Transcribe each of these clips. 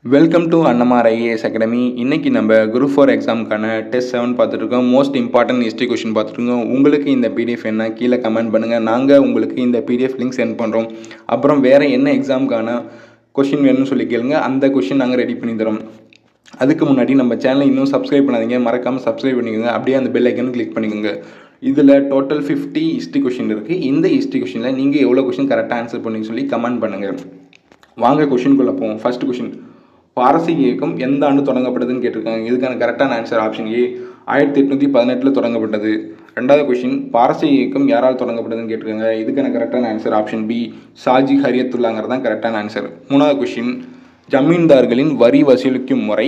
Welcome to Annamar IAS academy. இன்றைக்கி நம்ம group 4 எக்ஸாமுக்கான test 7 பார்த்துட்ருக்கோம். மோஸ்ட் இம்பார்ட்டன்ட் ஹிஸ்ட்ரி கொஷின் பார்த்துருக்கோம். உங்களுக்கு இந்த பிடிஎஃப் என்ன கீழே கமெண்ட் பண்ணுங்கள். நாங்கள் உங்களுக்கு இந்த பிடிஎஃப் லிங்க் சென்ட் பண்ணுறோம். அப்புறம் வேறு என்ன எக்ஸாமுக்கான கொஷின் வேணும்னு சொல்லி கேளுங்க, அந்த கொஷின் நாங்கள் ரெடி பண்ணி தரோம். அதுக்கு முன்னாடி நம்ம சேனலை இன்னும் சப்ஸ்கிரைப் பண்ணாதீங்க, மறக்காமல் சப்ஸ்கிரைப் பண்ணிக்கோங்க. அப்படியே அந்த பெல் ஐக்கன் கிளிக் பண்ணிக்கோங்க. இதில் டோட்டல் 50 ஹிஸ்ட்ரி கொஷின் இருக்குது. இந்த ஹிஸ்ட்ரி கொஷினில் நீங்கள் எவ்வளோ கொஷின் கரெக்டாக ஆன்சர் பண்ணி சொல்லி கமெண்ட் பண்ணுங்கள். வாங்க கொஷின்குள்ளே போவோம். ஃபர்ஸ்ட் கொஷின், பாரசீக இயக்கம் எந்த ஆண்டு தொடங்கப்பட்டதுன்னு கேட்டிருக்காங்க. இதுக்கான கரெக்டான ஆன்சர் ஆப்ஷன் ஏ 1818 தொடங்கப்பட்டது. ரெண்டாவது கொஷின், பாரசீக இயக்கம் யாரால் தொடங்கப்பட்டதுன்னு கேட்டிருக்காங்க. இதுக்கான கரெக்டான ஆன்சர் ஆப்ஷன் பி ஷாஜி ஹரியத்துல்லாங்கிறது தான் கரெக்டான ஆன்சர். மூணாவது கொஷின், ஜமீன்தார்களின் வரி வசூலிக்கும் முறை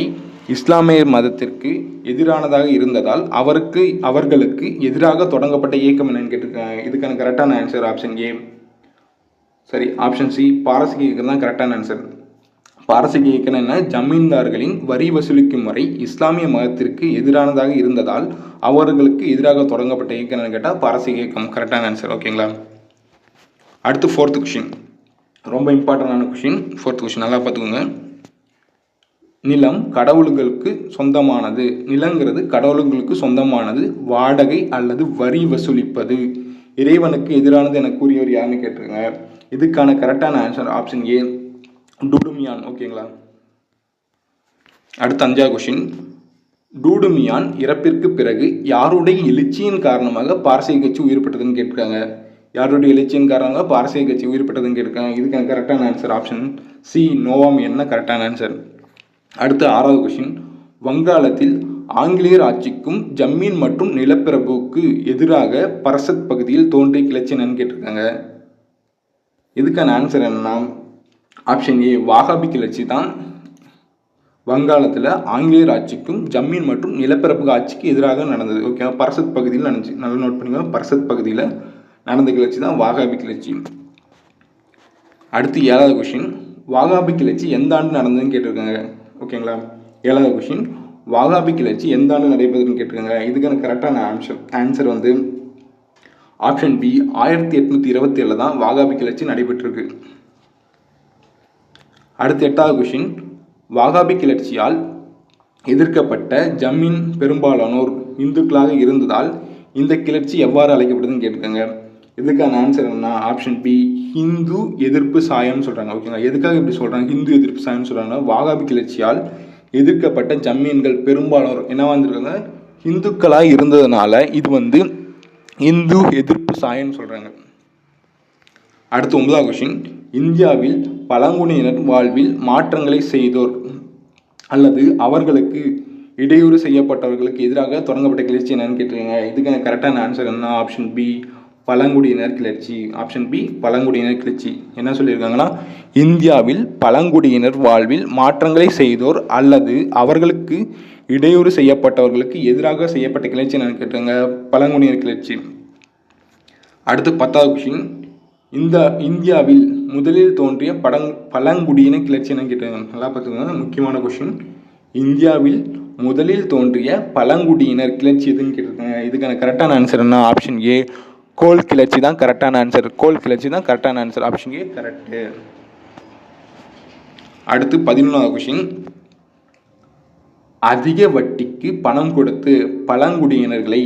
இஸ்லாமிய மதத்திற்கு எதிரானதாக இருந்ததால் அவர்களுக்கு எதிராக தொடங்கப்பட்ட இயக்கம் என்னன்னு கேட்டிருக்காங்க. இதுக்கான கரெக்டான answer option A option C பாரசீக இயக்கம் தான் கரெக்டான ஆன்சர். பாரசீக இயக்கம் என்ன, ஜமீன்தார்களின் வரி வசூலிக்கும் முறை இஸ்லாமிய மதத்திற்கு எதிரானதாக இருந்ததால் அவர்களுக்கு எதிராக தொடங்கப்பட்ட இயக்கம் கேட்டால் பாரசீக இயக்கம் கரெக்டான ஆன்சர். ஓகேங்களா. அடுத்து ஃபோர்த் கொஷின், ரொம்ப இம்பார்ட்டண்டான கொஷின். ஃபோர்த் கொஷின் நல்லா பார்த்துக்கோங்க. நிலம் கடவுள்களுக்கு சொந்தமானது, நிலங்கிறது கடவுள்களுக்கு சொந்தமானது, வாடகை அல்லது வரி வசூலிப்பது இறைவனுக்கு எதிரானது என கூறியவர் யாருன்னு கேட்டிருக்காங்க. இதுக்கான கரெக்டான ஆன்சர் ஆப்ஷன் ஏ டூடுமியான். ஓகேங்களா. அடுத்த அஞ்சாவது கொஷின், டூடுமியான் இறப்பிற்கு பிறகு யாருடைய எழுச்சியின் காரணமாக பாரசீக கட்சி உயிர் பெற்றதுன்னு கேட்டிருக்காங்க. யாருடைய எழுச்சியின் காரணமாக பாரசீக கட்சி உயிர் பெற்றதுன்னு கேட்டிருக்காங்க. இதுக்கான கரெக்டான ஆன்சர் ஆப்ஷன் சி நோவாமியன் கரெக்டான ஆன்சர். அடுத்த ஆறாவது கொஷின், வங்காளத்தில் ஆங்கிலேயர் ஆட்சிக்கும் ஜம்மீன் மற்றும் நிலப்பிரபுவுக்கு எதிராக பரசத் பகுதியில் தோன்றிய கிளர்ச்சி என்னன்னு கேட்டிருக்காங்க. இதுக்கான ஆன்சர் என்னன்னா ஆப்ஷன் ஏ வாகாபி கிளர்ச்சி தான் வங்காளத்தில் ஆங்கிலேயர் ஆட்சிக்கும் ஜம்மீன் மற்றும் நிலப்பரப்பு ஆட்சிக்கு எதிராக நடந்தது. ஓகே, பரசத் பகுதியில் நடந்துச்சு, நல்லா நோட் பண்ணிக்கோங்க. பரசத் பகுதியில் நடந்த கிளர்ச்சி தான் வாகாபி கிளர்ச்சி. அடுத்து ஏழாவது கொஷின், வாகாபி கிளர்ச்சி எந்த ஆண்டு நடந்ததுன்னு கேட்டிருக்காங்க. ஓகேங்களா. ஏழாவது கொஷின், வாகாபி கிளர்ச்சி எந்த ஆண்டு நடைபெறுதுன்னு கேட்டிருக்காங்க. இதுக்கான கரெக்டான ஆன்சர் வந்து ஆப்ஷன் பி 1827 தான் வாகாபி கிளர்ச்சி நடைபெற்றிருக்கு. அடுத்த எட்டாவது கொஷின், வாகாபி கிளர்ச்சியால் எதிர்க்கப்பட்ட ஜம்மீன் பெரும்பாலானோர் இந்துக்களாக இருந்ததால் இந்த கிளர்ச்சி எவ்வாறு அழைக்கப்படுதுன்னு கேட்டிருக்காங்க. இதுக்கான ஆன்சர் என்ன ஆப்ஷன் பி ஹிந்து எதிர்ப்பு சாயம்னு சொல்கிறாங்க. ஓகேங்களா. எதுக்காக இப்படி சொல்கிறாங்க, ஹிந்து எதிர்ப்பு சாயம்னு சொல்கிறாங்கன்னா, வாகாபி கிளர்ச்சியால் எதிர்க்கப்பட்ட ஜம்மீன்கள் பெரும்பாலானோர் என்னவா இருந்திருக்காங்க, இந்துக்களாக இருந்ததுனால இது வந்து இந்து எதிர்ப்பு சாயம்னு சொல்கிறாங்க. அடுத்து 9வது கொஷின், இந்தியாவில் பழங்குடியினர் வாழ்வில் மாற்றங்களை செய்தோர் அல்லது அவர்களுக்கு இடையூறு செய்யப்பட்டவர்களுக்கு எதிராக தொடங்கப்பட்ட கிளர்ச்சி என்னன்னு கேட்டிருக்காங்க. இதுக்கான கரெக்டான ஆன்சர் என்ன ஆப்ஷன் பி பழங்குடியினர் கிளர்ச்சி. ஆப்ஷன் பி பழங்குடியினர் கிளர்ச்சி. என்ன சொல்லியிருக்காங்கன்னா, இந்தியாவில் பழங்குடியினர் வாழ்வில் மாற்றங்களை செய்தோர் அல்லது அவர்களுக்கு இடையூறு செய்யப்பட்டவர்களுக்கு எதிராக செய்யப்பட்ட கிளர்ச்சி என்னன்னு கேட்டிருக்காங்க, பழங்குடியினர் கிளர்ச்சி. அடுத்து 10வது கொஷின், இந்தியாவில் முதலில் தோன்றிய பழங்குடியின கிளர்ச்சி என்னன்னு கேட்டாங்க. நல்லா பார்த்துக்கோங்க, முக்கியமான கொஷின். இந்தியாவில் முதலில் தோன்றிய பழங்குடியினர் கிளர்ச்சி எதுன்னு கேட்டிருக்காங்க. இதுக்கான கரெக்டான ஆன்சர் என்ன ஆப்ஷன் ஏ கோல் கிளர்ச்சி தான் கரெக்டான ஆன்சர். கோல் கிளர்ச்சி தான் கரெக்டான ஆன்சர். Option A correct. அடுத்து 11வது கொஷின், அதிக வட்டிக்கு பணம் கொடுத்து பழங்குடியினர்களை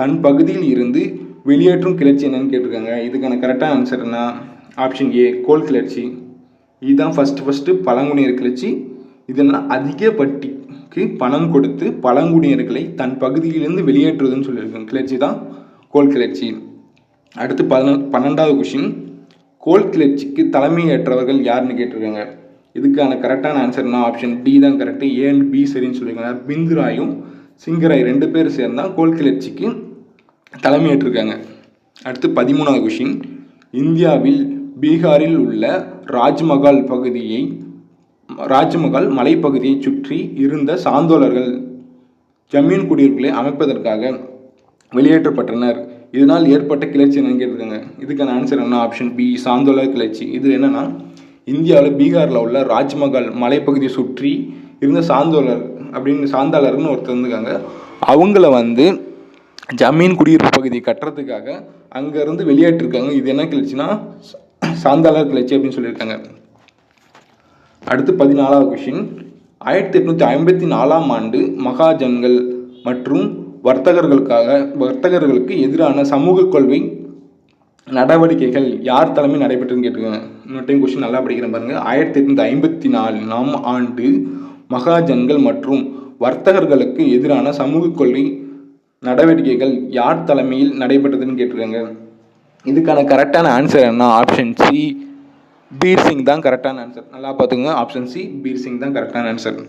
தன் பகுதியில் இருந்து வெளியேற்றும் கிளர்ச்சி என்னன்னு கேட்டிருக்காங்க. இதுக்கான கரெக்டான ஆன்சர் என்ன ஆப்ஷன் ஏ கோல் கிளர்ச்சி. இதுதான் ஃபஸ்ட்டு பழங்குடியினர் கிளர்ச்சி. இது என்ன, அதிக வட்டிக்கு பணம் கொடுத்து பழங்குடியினர்களை தன் பகுதியிலிருந்து வெளியேற்றுவதுன்னு சொல்லியிருக்காங்க. கிளர்ச்சி தான் கோல் கிளர்ச்சி. அடுத்து 12வது கொஷின், கோல் கிளர்ச்சிக்கு தலைமையேற்றவர்கள் யாருன்னு கேட்டிருக்காங்க. இதுக்கான கரெக்டான ஆன்சர்னா ஆப்ஷன் டி தான் கரெக்டு. ஏ அண்ட் பி சரின்னு சொல்லியிருக்காங்க. பிந்துராயும் சிங்கராய் 2 பேர் சேர்ந்தால் கோல் கிளர்ச்சிக்கு தலைமையேற்றிருக்காங்க. அடுத்து 13வது கொஷின், இந்தியாவில் பீகாரில் உள்ள ராஜ்மகால் மலைப்பகுதியை சுற்றி இருந்த சாந்தோலர்கள் ஜம்மீன் குடியிருப்புகளை அமைப்பதற்காக வெளியேற்றப்பட்டனர். இதனால் ஏற்பட்ட கிளர்ச்சி என்னன்னு கேட்டிருக்காங்க. இதுக்கான ஆன்சர் என்ன ஆப்ஷன் பி சாந்தோலர் கிளர்ச்சி. இது என்னன்னா, இந்தியாவில் பீகாரில் உள்ள ராஜ்மகால் மலைப்பகுதியை சுற்றி இருந்த சாந்தாளர்னு ஒருத்தர் இருந்திருக்காங்க. அவங்கள வந்து ஜமீன் குடியிருப்பு பகுதியை கட்டுறதுக்காக அங்கேருந்து வெளியேற்றிருக்காங்க. இது என்ன கிளர்ச்சினா சாந்தாளர் கிளர்ச்சி அப்படின்னு சொல்லியிருக்காங்க. அடுத்து 14வது கொஷின், 1854ஆம் ஆண்டு மகாஜன்கள் மற்றும் வர்த்தகர்களுக்கு எதிரான சமூக கொள்கை நடவடிக்கைகள் யார் தலைமை நடைபெற்றுன்னு கேட்டிருக்காங்க. இன்னொரு டைம் கொஸ்டின் நல்லா படிக்கிறேன் பாருங்க. 1854ஆம் ஆண்டு மகாஜன்கள் மற்றும் வர்த்தகர்களுக்கு எதிரான சமூக கொள்கை நடவடிக்கைகள் யார் தலைமையில் நடைபெற்றதுன்னு கேட்டிருக்காங்க. இதுக்கான கரெக்டான ஆன்சர் என்ன? ஆப்ஷன் சி பீர் சிங் தான் கரெக்டான ஆன்சர். நல்லா பார்த்துங்க, ஆப்ஷன் சி பீர் சிங் தான் கரெக்டான ஆன்சர்.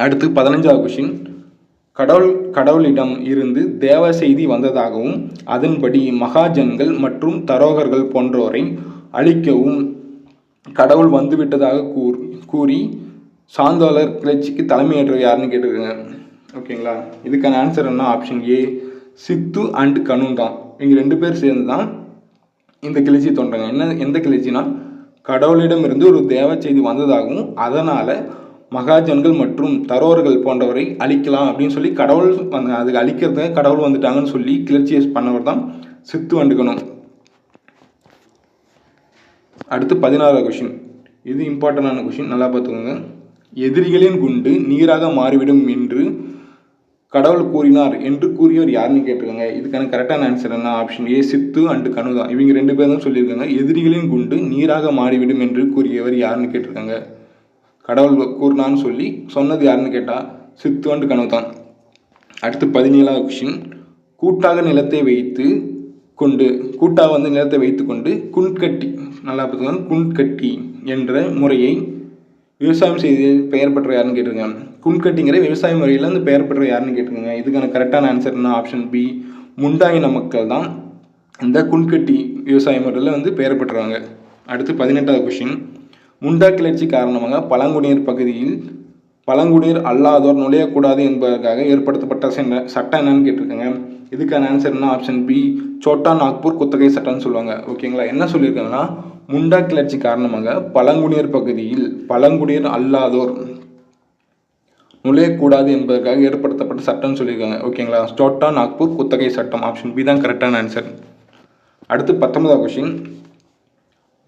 அடுத்து 15வது கொஸ்டின். கடவுளிடம் இருந்து தேவ செய்தி வந்ததாகவும் அதன்படி மகாஜன்கள் மற்றும் தரோகர்கள் போன்றோரை அழிக்கவும் கடவுள் வந்துவிட்டதாக கூறி சாந்தோலர் கிளர்ச்சிக்கு தலைமையேற்றவர் யாருன்னு கேட்டிருக்காங்க. ஓகேங்களா, இதுக்கான ஆன்சர் என்ன? ஆப்ஷன் ஏ சித்து அண்ட் கனு தான். இவங்க 2 பேர் சேர்ந்து தான் இந்த கிளர்ச்சி தோன்றாங்க. எந்த கிளர்ச்சினா, கடவுளிடம் இருந்து ஒரு தேவ செய்தி வந்ததாகவும் அதனால் மகாஜன்கள் மற்றும் தரோர்கள் போன்றவரை அழிக்கலாம் அப்படின்னு சொல்லி கடவுள் அதுக்கு அழிக்கிறதுக்கு கடவுள் வந்துட்டாங்கன்னு சொல்லி கிளர்ச்சியை பண்ணவர் தான் சித்து அண்ட் கனு. அடுத்து 16வது கொஸ்டின். இது இம்பார்ட்டண்டான கொஸ்டின், நல்லா பார்த்துக்கோங்க. எதிரிகளின் குண்டு நீராக மாறிவிடும் என்று கடவுள் கூறினார் என்று கூறியவர் யாருன்னு கேட்டிருக்காங்க. இதுக்கான கரெக்டான ஆன்சர் என்ன? ஆப்ஷன் ஏ சித்து அண்ட் கனு தான். இவங்க 2 பேர் தான் சொல்லியிருக்காங்க எதிரிகளின் குண்டு நீராக மாறிவிடும் என்று கூறியவர் யாருன்னு கேட்டிருக்காங்க. கடவுள் கூறினான்னு சொல்லி சொன்னது யாருன்னு கேட்டால் சித்து அண்ட் கனு தான். அடுத்து 17வது கொஸ்டின். கூட்டாக நிலத்தை வைத்து கொண்டு குண்கட்டி, நல்லா பார்த்துக்கோங்க, குண்கட்டி என்ற முறையை விவசாயம் செய்து பெயர் பெற்ற யாருன்னு கேட்டிருக்காங்க. குண்கட்டிங்கிற விவசாய முறையில் வந்து பெயர் பெற்ற யாருன்னு கேட்டிருக்காங்க. இதுக்கான கரெக்டான ஆன்சர்னா ஆப்ஷன் பி முண்டா இன மக்கள் தான் இந்த குண்கட்டி விவசாய முறையில் வந்து பெயர் பெற்றுறாங்க. அடுத்து 18வது கொஸ்டின். முண்டா கிளர்ச்சி காரணமாக பழங்குடியினர் பகுதியில் பழங்குடியினர் அல்லாதோர் நுழையக்கூடாது என்பதற்காக ஏற்படுத்தப்பட்ட சட்டம் என்னன்னு கேட்டிருக்காங்க. இதுக்கான ஆன்சர்னா ஆப்ஷன் பி சோட்டா நாக்பூர் குத்தகை சட்டம்னு சொல்லுவாங்க. ஓகேங்களா, என்ன சொல்லியிருக்காங்கன்னா, முண்டா கிளர்ச்சி காரணமாக பழங்குடியினர் பகுதியில் பழங்குடியினர் அல்லாதோர் நுழையக்கூடாது என்பதற்காக ஏற்படுத்தப்பட்ட சட்டம்னு சொல்லியிருக்காங்க. ஓகேங்களா, சோட்டா நாக்பூர் குத்தகை சட்டம். ஆப்ஷன் பி தான் கரெக்டான ஆன்சர். அடுத்து 19வது கொஸ்டின்.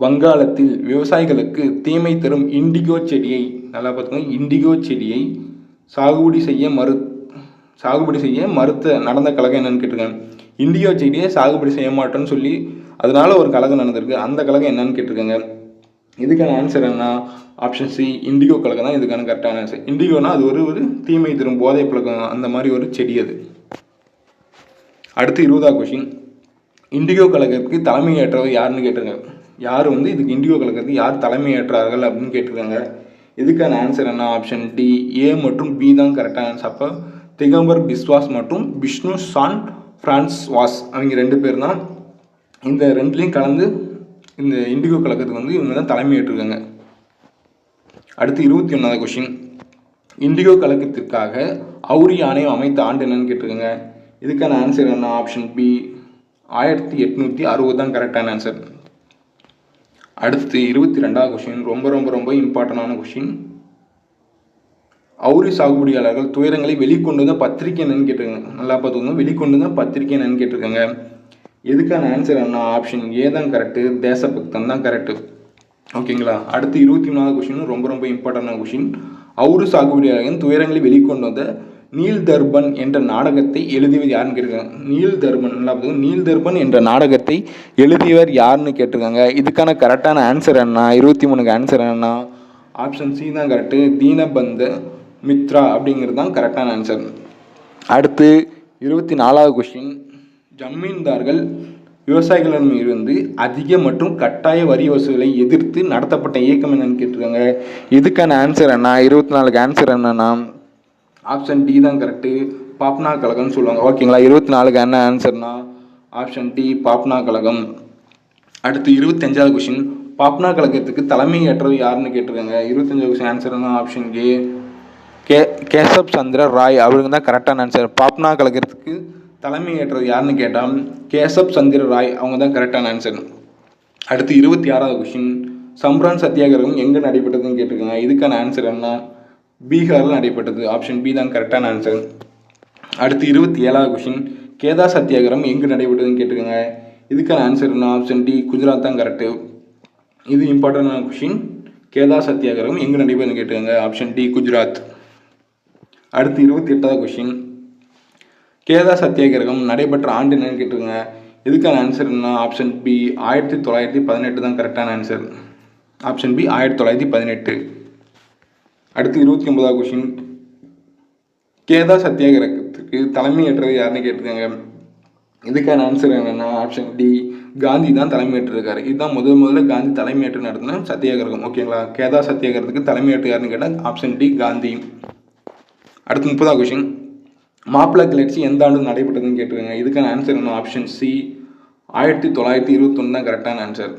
வங்காளத்தில் விவசாயிகளுக்கு தீமை தரும் இண்டிகோ செடியை, நல்லா பார்த்துக்கோங்க, இண்டிகோ செடியை சாகுபடி செய்ய மறுத்த நடந்த கழகம் என்னன்னு கேட்டிருக்காங்க. இண்டிகோ செடியை சாகுபடி செய்ய மாட்டோன்னு சொல்லி அதனால ஒரு கழகம் நடந்திருக்கு. அந்த கழகம் என்னன்னு கேட்டிருக்காங்க. இதுக்கான ஆன்சர் என்ன? ஆப்ஷன் சி இண்டிகோ கழகம் தான் இதுக்கான கரெக்டான ஆன்சர். இண்டிகோனா அது ஒரு தீமை தரும் போதை பழக்கம், அந்த மாதிரி ஒரு செடி அது. அடுத்து 20வது கொஸ்டின். இண்டிகோ கழகத்துக்கு தலைமையேற்றவர் யாருன்னு கேட்டிருக்காங்க. யார் வந்து இதுக்கு இண்டிகோ கழகத்துக்கு யார் தலைமையேற்றார்கள் அப்படின்னு கேட்டிருக்காங்க. இதுக்கான ஆன்சர் என்ன? ஆப்ஷன் டி ஏ மற்றும் பி தான் கரெக்டான ஆன்சர். அப்போ திகம்பர் பிஸ்வாஸ் மற்றும் விஷ்ணு சான் பிரான்ஸ்வாஸ் அவங்க 2 பேர் தான் இந்த 2லையும் கலந்து இந்த இண்டிகோ கழகத்துக்கு வந்து இவங்க தான் தலைமையேற்றிருக்காங்க. அடுத்து 21வது கொஸ்டின். இண்டிகோ கழகத்திற்காக அவுரி ஆணையம் அமைத்த ஆண்டு என்னன்னு கேட்டிருக்காங்க. இதுக்கான ஆன்சர் என்ன? ஆப்ஷன் பி 1860 தான் கரெக்டான ஆன்சர். அடுத்து 22வது கொஸ்டின் ரொம்ப ரொம்ப ரொம்ப இம்பார்ட்டண்டான கொஸ்டின். அவுரி சாகுபடியாளர்கள் துயரங்களை வெளிக்கொண்டு வந்த பத்திரிகை என்னன்னு கேட்டிருக்காங்க. நல்லா பார்த்துக்கோங்க, வெளிக்கொண்டு வந்த பத்திரிகை என்னன்னு கேட்டிருக்காங்க. எதுக்கான ஆன்சர் என்ன? ஆப்ஷன் ஏ தான் கரெக்டு, தேசபக்தன் தான் கரெக்டு. ஓகேங்களா, அடுத்து 23வது கொஸ்டின் ரொம்ப ரொம்ப இம்பார்ட்டண்டான கொஸ்டின். அவுரி சாகுபடியாளர்கள் துயரங்களை வெளிக்கொண்டு வந்த நீல் தர்பன் என்ற நாடகத்தை எழுதியவர் யாருன்னு கேட்டிருக்காங்க. நீல் தர்பன், நல்லா பார்த்துக்கோங்க, நீல் தர்பன் என்ற நாடகத்தை எழுதியவர் யாருன்னு கேட்டிருக்காங்க. இதுக்கான கரெக்டான ஆன்சர் என்ன? 23க்கு ஆன்சர் என்ன? ஆப்ஷன் சி தான் கரெக்டு, தீனபந்த மித்ரா அப்படிங்கிறது தான் கரெக்டான ஆன்சர். அடுத்து 24வது கொஸ்டின். ஜமீன்தார்கள் விவசாயிகளிடம் இருந்து அதிக மற்றும் கட்டாய வரி வசூலை எதிர்த்து நடத்தப்பட்ட இயக்கம் என்னன்னு கேட்டிருக்காங்க. இதுக்கான ஆன்சர் என்ன? 24க்கு ஆன்சர் என்னன்னா ஆப்ஷன் டி தான் கரெக்டு, பாப்னா கழகம்னு சொல்லுவாங்க. ஓகேங்களா, 24க்கு என்ன ஆன்சர்னா ஆப்ஷன் டி பாப்னா கழகம். அடுத்து 25வது கொஸ்டின். பாப்னா கழகத்துக்கு தலைமை ஏற்றவர் யாருன்னு கேட்டிருக்காங்க. 25வது கொஸ்டின் ஆன்சர்னா ஆப்ஷன் ஏ கேசப் சந்திர ராய் அவருங்க தான் கரெக்டான ஆன்சர். பாப்னா கழகத்துக்கு தலைமை ஏற்றவர் யாருன்னு கேட்டால் கேசப் சந்திர ராய் அவங்க தான் கரெக்டான ஆன்சர். அடுத்து 26வது கொஸ்டின். சம்ரான் சத்தியாகிரகம் எங்கே நடைபெற்றதுன்னு கேட்டிருக்காங்க. இதுக்கான ஆன்சர் என்ன? பீகாரில் நடைபெற்றது. ஆப்ஷன் பி தான் கரெக்டான ஆன்சர். அடுத்து 27வது கொஸ்டின். கேதா சத்தியாகிரகம் எங்கு நடைபெற்றதுன்னு கேட்டிருக்காங்க. இதுக்கான ஆன்சர் என்ன? ஆப்ஷன் டி குஜராத் தான் கரெக்டு. இது இம்பார்ட்டண்டான கொஸ்டின். கேதா சத்தியாகிரகம் எங்கே நடைபெறுன்னு கேட்டுருக்காங்க. Option D Gujarat. அடுத்து 28வது கொஷின், கேதா சத்தியாகிரகம் நடைபெற்ற ஆண்டு என்னன்னு கேட்டுருங்க. இதுக்கான ஆன்சர்னா ஆப்ஷன் பி 1918 தான் கரெக்டான ஆன்சர். Option B 1918. அடுத்து 29வது கொஷின், கேதா சத்தியாகிரகத்துக்கு தலைமை ஏற்றது யாருன்னு கேட்டிருக்காங்க. இதுக்கான ஆன்சர் என்னென்னா ஆப்ஷன் டி காந்தி தான் தலைமையேற்றிருக்காரு. இதுதான் முதல்ல காந்தி தலைமையேற்று நடத்தின சத்தியாகிரகம். ஓகேங்களா. கேதா சத்தியாகிரகத்துக்கு தலைமையேற்று யாருன்னு கேட்டால் ஆப்ஷன் டி காந்தி. அடுத்து 30வது கொஷின், மாப்பிள கிளர்ச்சி எந்த ஆண்டு நடைபெற்றதுன்னு கேட்டிருக்காங்க. இதுக்கான ஆன்சர் என்ன ஆப்ஷன் சி 1921 தான் கரெக்டான ஆன்சர்.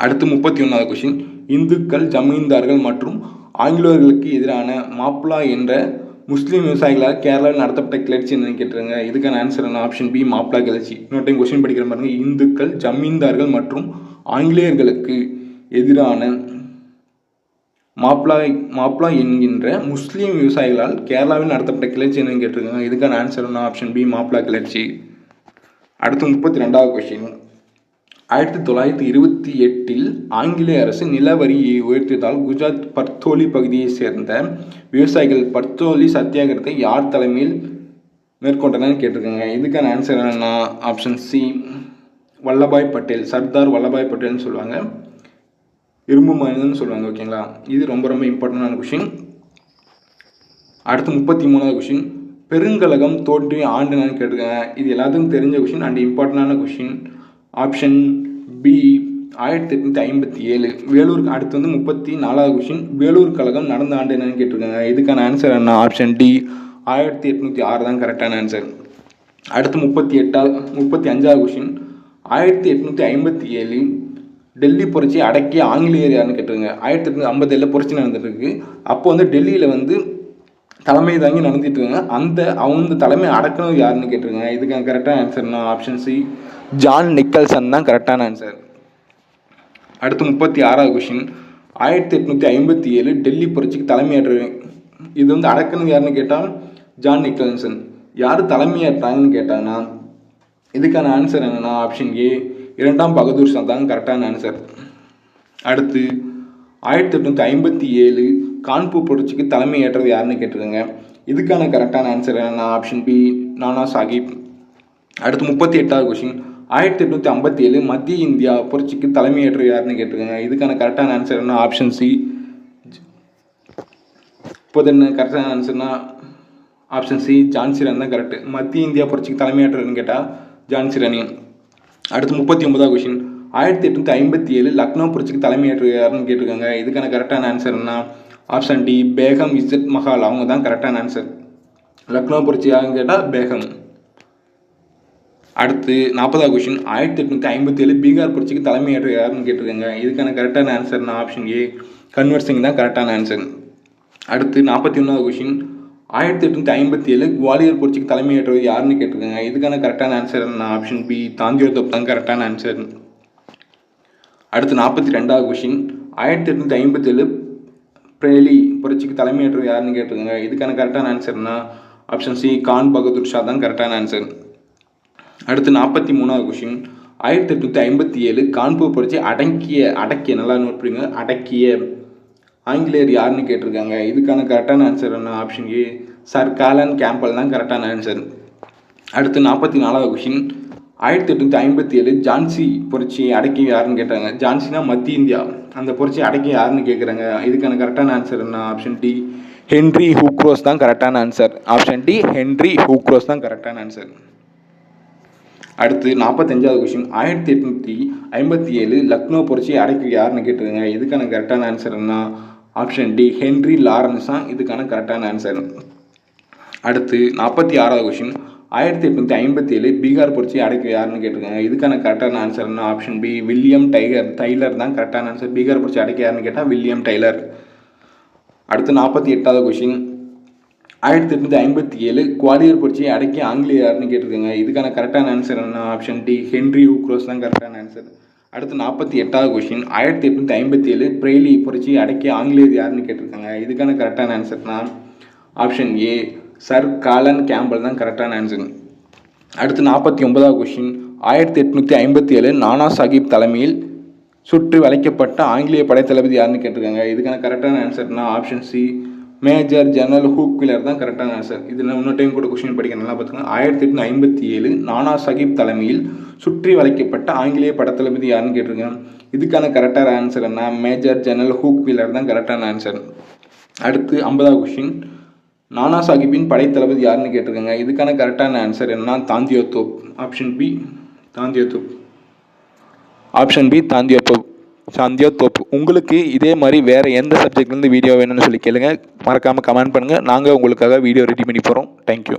அடுத்து 31வது கொஷின், இந்துக்கள் ஜமீன்தார்கள் மற்றும் ஆங்கிலேயர்களுக்கு எதிரான மாப்ளா என்ற முஸ்லீம் விவசாயிகளால் கேரளாவில் நடத்தப்பட்ட கிளர்ச்சி என்னன்னு கேட்டுருங்க. இதுக்கான ஆன்சர் என்ன ஆப்ஷன் பி மாப்ளா கிளர்ச்சி. இன்னொரு டைம் கொஸ்டின் படிக்கிற பாருங்க. இந்துக்கள் ஜமீன்தார்கள் மற்றும் ஆங்கிலேயர்களுக்கு எதிரான மாப்ளா என்கின்ற முஸ்லீம் விவசாயிகளால் கேரளாவில் நடத்தப்பட்ட கிளர்ச்சி என்னன்னு கேட்டிருக்காங்க. இதுக்கான ஆன்சர் என்ன ஆப்ஷன் பி மாப்ளா கிளர்ச்சி. அடுத்து 32வது கொஸ்டின், 1928 ஆங்கிலேய அரசு நிலவரியை உயர்த்தியதால் குஜராத் பர்தோலி பகுதியை சேர்ந்த விவசாயிகள் பர்தோலி சத்தியாகிரகத்தை யார் தலைமையில் மேற்கொண்டனன்னு கேட்டிருக்காங்க. இதுக்கான ஆன்சர் என்னன்னா ஆப்ஷன் சி வல்லபாய் பட்டேல். சர்தார் வல்லபாய் பட்டேல்னு சொல்லுவாங்க, இரும்பு மனிதன் சொல்லுவாங்க. ஓகேங்களா. இது ரொம்ப ரொம்ப இம்பார்ட்டண்டான கொஷின். அடுத்து 33வது கொஷின், பெருங்கழகம் தோன்றிய ஆண்டு என்னன்னு கேட்டிருக்காங்க. இது எல்லாத்துக்கும் தெரிஞ்ச கொஷின் அண்ட் இம்பார்ட்டண்டான கொஷின். Option B 1857. வேலூர். அடுத்து 34வது கொஷின், வேலூர் கழகம் நடந்த ஆண்டு என்னன்னு கேட்டிருக்காங்க. இதுக்கான ஆன்சர் என்ன ஆப்ஷன் டி 1806 தான் கரெக்டான ஆன்சர். அடுத்து 35வது கொஷின், 1857 டெல்லி புரட்சி அடக்கிய ஆங்கிலேயர் யாருன்னு கேட்டிருக்காங்க. 1857 புரட்சி நடந்துட்டு இருக்கு. அப்போ டெல்லியில் தலைமை தாங்கி நடந்துட்டு இருக்காங்க. அவங்க தலைமை அடக்கணும் யாருன்னு கேட்டிருக்காங்க. இதுக்கான கரெக்டான ஆன்சர்னா ஆப்ஷன் சி ஜான் நிக்கல்சன் தான் கரெக்டான ஆன்சர். அடுத்து 36வது கொஷின், 1857 டெல்லி புரட்சிக்கு தலைமையேற்ற இது அடக்கணும் யாருன்னு கேட்டால் ஜான் நிக்கல்சன். யார் தலைமையேற்றாங்கன்னு கேட்டாங்கன்னா இதுக்கான ஆன்சர் என்னன்னா ஆப்ஷன் ஏ இரண்டாம் பகதூர் ஷா தான் கரெக்டான ஆன்சர். அடுத்து 1857 கான்பூர் புரட்சிக்கு தலைமை ஏற்றது யாருன்னு கேட்டிருக்காங்க. இதுக்கான கரெக்டான ஆன்சர் என்னன்னா ஆப்ஷன் பி நானா சாஹிப். அடுத்து 38வது கொஷின், 1857 மத்திய இந்தியா புரட்சிக்கு தலைமை ஏற்றது யாருன்னு கேட்டிருக்காங்க. இதுக்கான கரெக்டான ஆன்சர் என்ன ஆப்ஷன் சி. இப்போது என்ன கரெக்டான ஆன்சர்னா ஆப்ஷன் சி ஜான்சி ராணி தான் கரெக்ட். மத்திய இந்தியா புரட்சிக்கு தலைமை ஏற்றதுன்னு கேட்டால் ஜான்சி ராணி. அடுத்து 39வது கொஷின், 1857 லக்னோ புரட்சிக்கு தலைமை ஏற்றது யாருன்னு கேட்டிருக்காங்க. இதுக்கான கரெக்டான ஆன்சர் என்ன ஆப்ஷன் டி பேகம் இஸ்ஸத் மஹால். அவங்க தான் கரெக்டான ஆன்சர். லக்னோ புரட்சி யாருன்னு கேட்டால் பேகம். அடுத்து 40வது கொஷின், 1857 பீகார் புரட்சிக்கு தலைமை ஏற்றது யாருன்னு கேட்டிருக்காங்க. இதுக்கான கரெக்டான ஆன்சர்னா ஆப்ஷன் ஏ கன்வர் சிங் தான் கரெக்டான ஆன்சர். அடுத்து 41வது கொஷின், 1857 குவாலியர் புரட்சிக்கு தலைமை ஏற்றது யாருன்னு கேட்டிருக்காங்க. இதுக்கான கரெக்டான ஆன்சர் என்ன ஆப்ஷன் பி தாந்தியோர் தோப் தான் கரெக்டான ஆன்சர். அடுத்து 42வது கொஷின், 1857 பிரேலி புரட்சிக்கு தலைமை ஏற்றது யாருன்னு கேட்டிருக்காங்க. இதுக்கான கரெக்டான ஆன்சர்னா ஆப்ஷன் சி கான் பகதூர் ஷா தான் கரெக்டான ஆன்சர். அடுத்து 43வது கொஷின், 1857 கான்பூர் புரட்சி அடக்கிய நல்லா நோட் பண்ணுங்க, அடக்கிய ஆங்கிலேயர் யாருன்னு கேட்டிருக்காங்க. இதுக்கான கரெக்டான ஆன்சர் என்ன option A sir Colin Campbell தான் கரெக்டான ஆன்சர். அடுத்து 44வது கொஷின், 1857 ஜான்சி புரட்சியை அடக்கி யாருன்னு கேட்டாங்க. ஜான்சினா மத்திய இந்தியா, அந்த புரட்சியை அடக்கி யாருன்னு கேட்குறாங்க. இதுக்கான கரெக்டான ஆன்சர் என்ன ஆப்ஷன் டி ஹென்ரி ஹூக்ரோஸ் தான் கரெக்டான ஆன்சர். ஆப்ஷன் டி ஹென்ரி ஹூக்ரோஸ் தான் கரெக்டான ஆன்சர். அடுத்து 45வது கொஷின், 1857 லக்னோ புரட்சியை அடக்கி யாருன்னு கேட்டிருக்காங்க. இதுக்கான கரெக்டான ஆன்சர் என்ன ஆப்ஷன் டி ஹென்ரி லாரன்ஸ் தான் இதுக்கான கரெக்டான ஆன்சர். அடுத்து 46வது கொஷின், 1857 பீகார் புரட்சியை அடக்கி யாருன்னு கேட்டிருக்காங்க. இதுக்கான கரெக்டான ஆன்சர் என்ன ஆப்ஷன் பி வில்லியம் டைலர் தான் கரெக்டான ஆன்சர். பீகார் புரட்சி அடக்கி யாருன்னு கேட்டால் வில்லியம் டைலர். அடுத்து 48வது கொஷின், 1857 குவாலியர் புரட்சியை அடக்கி ஆங்கிலேயர் யாருன்னு கேட்டிருக்காங்க. இதுக்கான கரெக்டான ஆன்சர் என்ன ஆப்ஷன் டி ஹென்ரி ஹூக்ரோஸ் தான் கரெக்டான ஆன்சர். அடுத்து 48வது கொஷின், 1857 பிரேலி புரட்சியை அடக்கி ஆங்கிலேயர் யாருன்னு கேட்டிருக்காங்க. இதுக்கான கரெக்டான ஆன்சர்னா option A sir Colin Campbell தான் கரெக்டான ஆன்சர். அடுத்து 49வது கொஷின், 1857 நானா சாஹிப் தலைமையில் சுற்றி வளைக்கப்பட்ட ஆங்கிலேய படைத்தளபதி யாருன்னு கேட்டிருக்காங்க. இதுக்கான கரெக்டான ஆன்சர்னா option C, major general Hugh Wheeler தான் கரெக்டான ஆன்சர். இதில் இன்னொரு டைம் கூட கொஸ்டின் படிக்க நல்லா பார்த்துக்கோங்க. 1857 நானா சாஹிப் தலைமையில் சுற்றி வளைக்கப்பட்ட ஆங்கிலேய படைத்தளபதி யாருன்னு கேட்டிருக்காங்க. இதுக்கான கரெக்டான ஆன்சர் என்ன? மேஜர் ஜெனரல் ஹூக் வீலர் தான் கரெக்டான ஆன்சர். அடுத்து 50வது கொஸ்டின், நானா சாஹிப்பின் படைத்தளபதி யாருன்னு கேட்டிருக்காங்க. இதுக்கான கரெக்டான ஆன்சர் என்ன? Tantia Tope. Option B, Tantia Tope. Option B, Tantia Tope. உங்களுக்கு இதே மாதிரி வேறு எந்த சப்ஜெக்ட்லேருந்து வீடியோ வேணும்னு சொல்லி கேளுங்க. மறக்காமல் கமெண்ட் பண்ணுங்கள். நாங்கள் உங்களுக்காக வீடியோ ரெடி பண்ணி போகிறோம். தேங்க்யூ.